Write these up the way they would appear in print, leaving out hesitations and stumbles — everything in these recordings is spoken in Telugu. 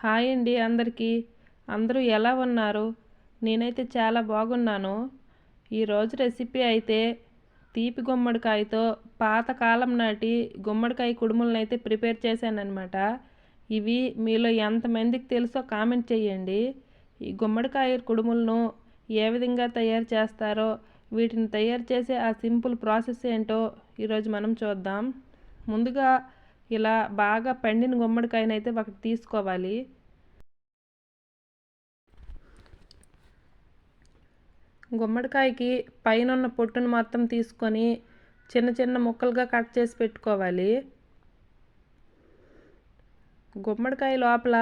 హాయ్ అండి అందరికీ. అందరూ ఎలా ఉన్నారు? నేనైతే చాలా బాగున్నాను. ఈరోజు రెసిపీ అయితే తీపి గుమ్మడికాయతో పాతకాలం నాటి గుమ్మడికాయ కుడుములను అయితే ప్రిపేర్ చేశానన్నమాట. ఇవి మీలో ఎంతమందికి తెలుసో కామెంట్ చేయండి. ఈ గుమ్మడికాయ కుడుములను ఏ విధంగా తయారు చేస్తారో, వీటిని తయారు చేసే ఆ సింపుల్ ప్రాసెస్ ఏంటో ఈరోజు మనం చూద్దాం. ముందుగా ఇలా బాగా పండిన గుమ్మడికాయనైతే ఒకటి తీసుకోవాలి. గుమ్మడికాయకి పైన ఉన్న పొట్టును మొత్తం తీసుకొని చిన్న చిన్న ముక్కలుగా కట్ చేసి పెట్టుకోవాలి. గుమ్మడికాయ లోపల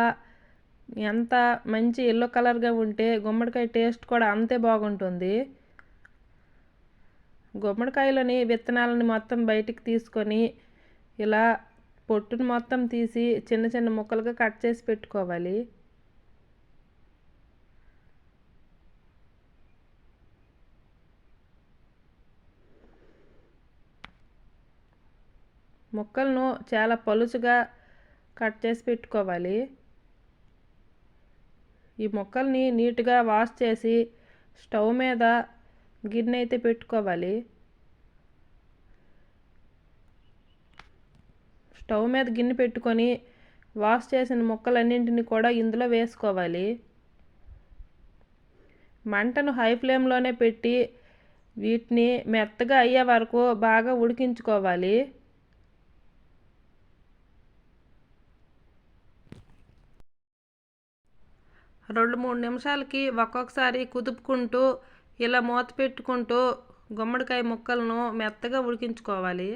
ఎంత మంచి ఎల్లో కలర్గా ఉంటే గుమ్మడికాయ టేస్ట్ కూడా అంతే బాగుంటుంది. గుమ్మడికాయలోని విత్తనాలని మొత్తం బయటికి తీసుకొని ఇలా పొట్టును మొత్తం తీసి చిన్న చిన్న ముక్కలుగా కట్ చేసి పెట్టుకోవాలి. ముక్కలను చాలా పలుచగా కట్ చేసి పెట్టుకోవాలి. ఈ ముక్కల్ని నీట్గా వాష్ చేసి స్టవ్ మీద గిన్నె అయితే పెట్టుకోవాలి. స్టవ్ మీద గిన్నె పెట్టుకొని వాష్ చేసిన ముక్కలన్నింటినీ కూడా ఇందులో వేసుకోవాలి. మంటను హై ఫ్లేమ్లోనే పెట్టి వీటిని మెత్తగా అయ్యే వరకు బాగా ఉడికించుకోవాలి. 2-3 నిమిషాలకి ఒక్కొక్కసారి కుదుపుకుంటూ ఇలా మూత పెట్టుకుంటూ గుమ్మడికాయ ముక్కలను మెత్తగా ఉడికించుకోవాలి.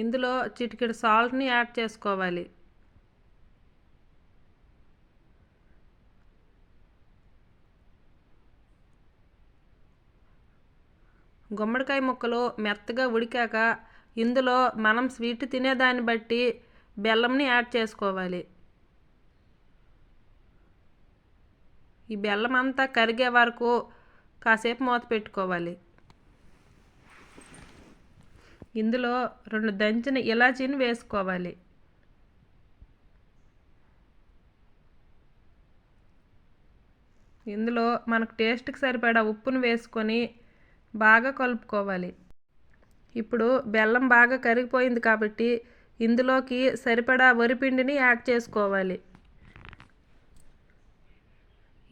ఇందులో చిటికెడు సాల్ట్ని యాడ్ చేసుకోవాలి. గుమ్మడికాయ ముక్కలు మెత్తగా ఉడికాక ఇందులో మనం స్వీట్ తినేదాన్ని బట్టి బెల్లంని యాడ్ చేసుకోవాలి. ఈ బెల్లం అంతా కరిగే వరకు కాసేపు మూత పెట్టుకోవాలి. ఇందులో 2 దంచిన ఇలాచీని వేసుకోవాలి. ఇందులో మనకు టేస్ట్కి సరిపడా ఉప్పును వేసుకొని బాగా కలుపుకోవాలి. ఇప్పుడు బెల్లం బాగా కరిగిపోయింది కాబట్టి ఇందులోకి సరిపడా వరిపిండిని యాడ్ చేసుకోవాలి.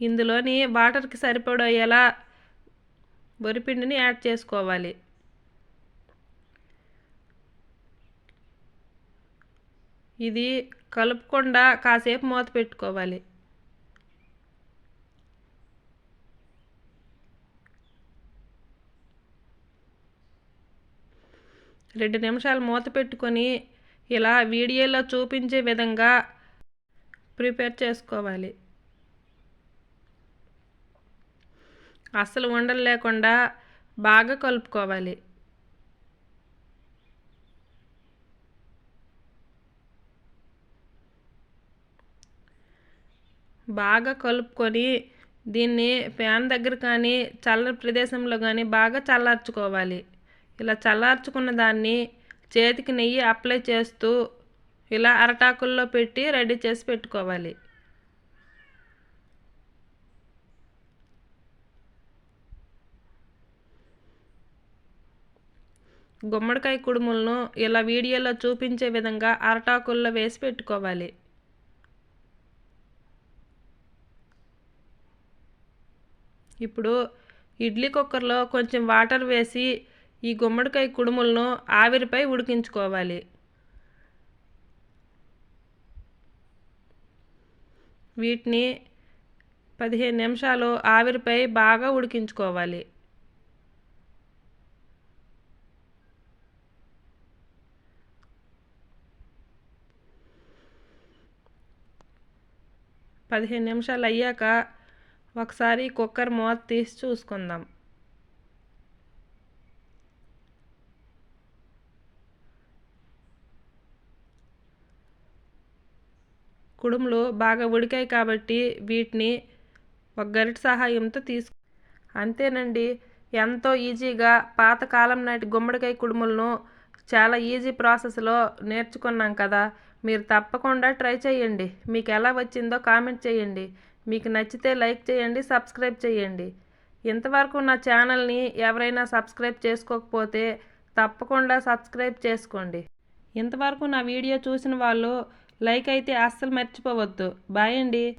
ఇందులోని వాటర్కి సరిపడేలా వరిపిండిని యాడ్ చేసుకోవాలి. ఇది కలుపుకుండా కాసేపు మూత పెట్టుకోవాలి. రెండు నిమిషాలు మూత పెట్టుకొని ఇలా వీడియోలో చూపించే విధంగా ప్రిపేర్ చేసుకోవాలి. అస్సలు ఉండలు లేకుండా బాగా కలుపుకోవాలి. బాగా కలుపుకొని దీన్ని ఫ్యాన్ దగ్గర కానీ చల్లని ప్రదేశంలో కానీ బాగా చల్లార్చుకోవాలి. ఇలా చల్లార్చుకున్న దాన్ని చేతికి నెయ్యి అప్లై చేస్తూ ఇలా అరటాకుల్లో పెట్టి రెడీ చేసి పెట్టుకోవాలి. గుమ్మడికాయ కుడుములను ఇలా వీడియోలో చూపించే విధంగా అరటాకుల్లో వేసి పెట్టుకోవాలి. ఇప్పుడు ఇడ్లీ కుక్కర్లో కొంచెం వాటర్ వేసి ఈ గుమ్మడికాయ కుడుములను ఆవిరిపై ఉడికించుకోవాలి. వీటిని 15 నిమిషాలు ఆవిరిపై బాగా ఉడికించుకోవాలి. పదిహేను నిమిషాలు అయ్యాక ఒకసారి కుక్కర్ మూత తీసి చూసుకుందాం. కుడుములు బాగా ఉడికాయి కాబట్టి వీటిని ఒక గరిటె సహాయంతో అంతేనండి, ఎంతో ఈజీగా పాతకాలం నాటి గుమ్మడికాయ కుడుములను చాలా ఈజీ ప్రాసెస్లో నేర్చుకున్నాం కదా. మీరు తప్పకుండా ట్రై చేయండి. మీకు ఎలా వచ్చిందో కామెంట్ చేయండి. మీకు నచ్చితే లైక్ చేయండి, సబ్స్క్రైబ్ చేయండి. ఇంతవరకు నా ఛానల్ని ఎవరైనా సబ్స్క్రైబ్ చేసుకోకపోతే తప్పకుండా సబ్స్క్రైబ్ చేసుకోండి. ఇంతవరకు నా వీడియో చూసిన వాళ్ళు లైక్ అయితే అస్సలు మర్చిపోవద్దు. బాయ్ అండి.